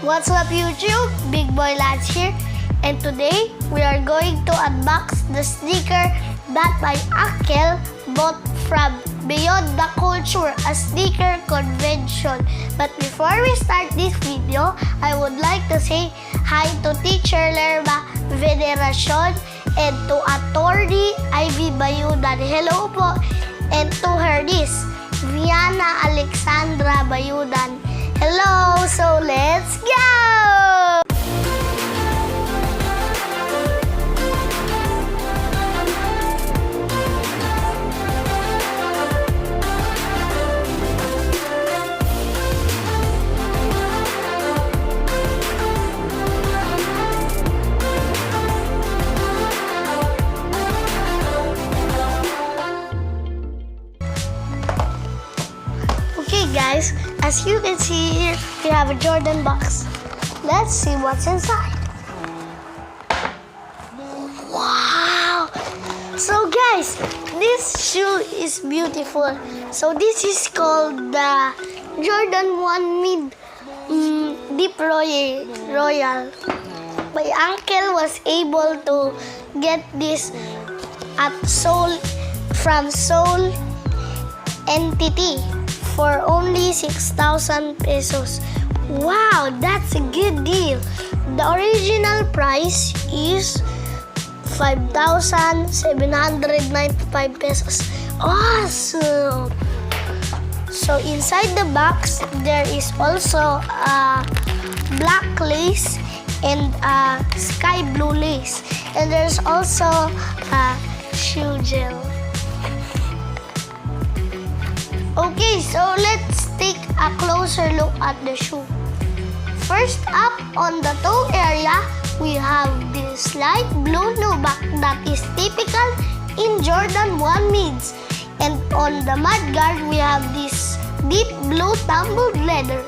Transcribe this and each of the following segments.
What's up YouTube? Big Boy Lads here, and today we are going to unbox the sneaker that my uncle bought from Beyond the Culture, a sneaker convention. But before we start this video, I would like to say hi to Teacher Lerma Veneracion and to Attorney Ivy Bayudan. Hello po. And to her niece, Viana Alexandra Bayudan. Hello! So let's go! Okay guys, as you can see here, we have a Jordan box. Let's see what's inside. Wow! So guys, this shoe is beautiful. So this is called the Jordan 1 Mid Deep Royal. My uncle was able to get this at from Seoul entity for only 6,000 pesos. Wow, that's a good deal. The original price is 5,795 pesos. Awesome! So inside the box, there is also a black lace and a sky blue lace. And there's also a shoe gel. Okay, so let's take a closer look at the shoe. First up, on the toe area, we have this light blue nubuck that is typical in Jordan 1 mids. And on the mudguard, we have this deep blue tumbled leather.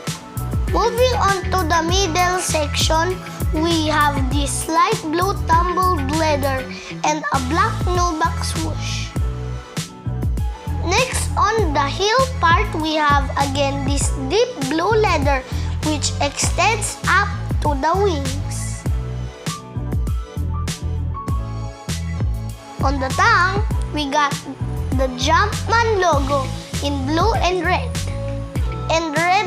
Moving on to the middle section, we have this light blue tumbled leather and a black nubuck swoosh. Next, on the heel part, we have again this deep blue leather which extends up to the wings. On the tongue, we got the Jumpman logo in blue and red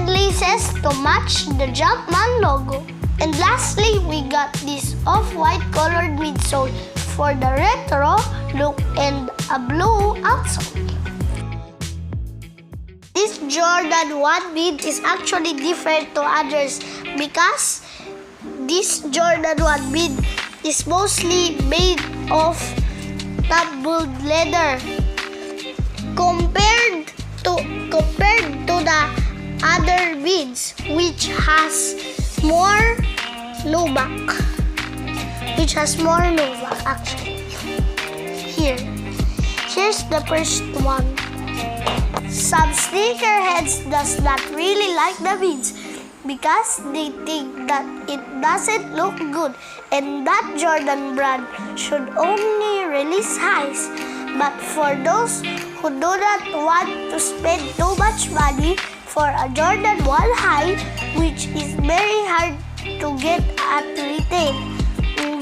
laces to match the Jumpman logo. And lastly, we got this off-white colored midsole for the retro look and a blue outsole. This Jordan 1 mid is actually different to others because this Jordan 1 mid is mostly made of tumbled leather compared to the other mids which has more nubuck. Actually. Here's the first one. Some sneakerheads does not really like the mids because they think that it doesn't look good and that Jordan brand should only release highs. But for those who do not want to spend too much money for a Jordan 1 high, which is very hard to get at retail,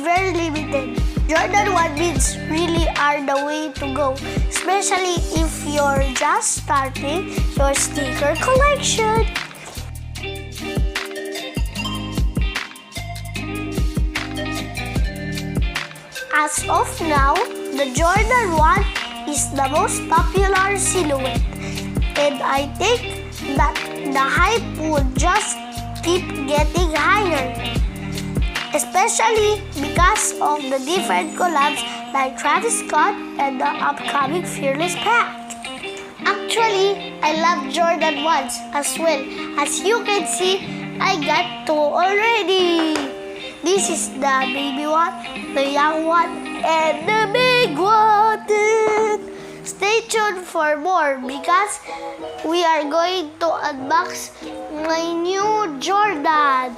very limited, Jordan 1 mids really are the way to go, especially if you're just starting your sneaker collection. As of now, the Jordan 1 is the most popular silhouette, and I think that the hype would just keep getting higher, especially because of the different collabs like Travis Scott and the upcoming Fearless Pact. Actually, I love Jordan 1s as well. As you can see, I got 2 already. This is the baby one, the young one, and the big one. Stay tuned for more because we are going to unbox my new Jordan.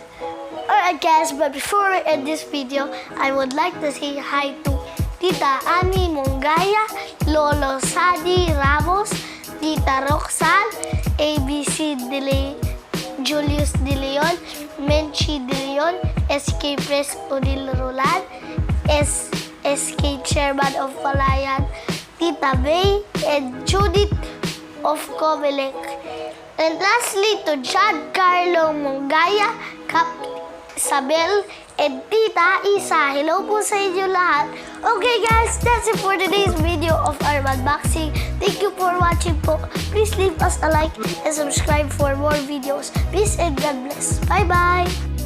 Alright guys, but before we end this video, I would like to say hi to Tita Ani Mongaya, Lolo Sadi Ramos, Tita Roxanne, ABC Julius De Leon, Menchi De Leon, SK Pres Odil Roland, SK Chairman of Palayan, Tita Bay, and Judith of Comelec. And lastly, to John Carlo Mongaya, Cap Isabel, and Tita Isa. Hello po sa inyo lahat. Okay guys, that's it for today's video of our unboxing. Thank you for watching po. Please leave us a like and subscribe for more videos. Peace and God bless. Bye-bye!